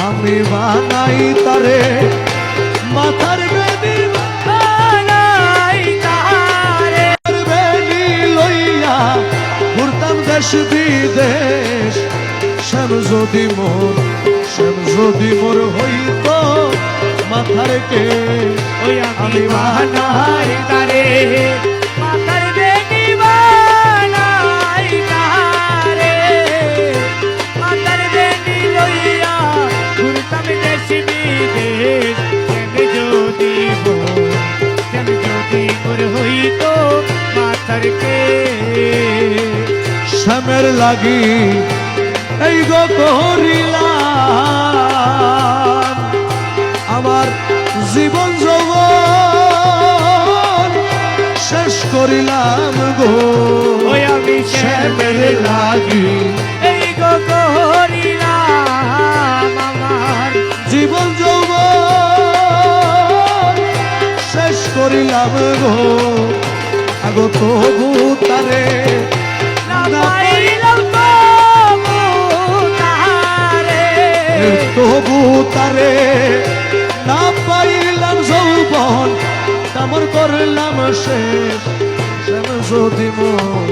আমি বানাই তারে মাথার বেনি বানাই তারে বেনি লইয়া ঘুরতাম দেশ বিদেশ শ্যাম যদি মোর হইতো মাথার কে ওই আমি বানাই তারে মাথার বেনি বানাই তারে মাথার বেনি লইয়া ঘুরতাম দেশ বিদেশ শ্যাম যদি মোর হইতো মাথার কে শ্যামের লাগি এই গো করিলাম আমার জীবন যৌবন শেষ করিলাম গো ওই আমি শ্যামের লাগি এই গো করিলাম আমার জীবন যৌবন শেষ করিলাম গো আগো তবু তারে না পাইলাম তবু তারে না পাইলাম যৌবন তামর করলাম শেষ শ্যাম যদি মোর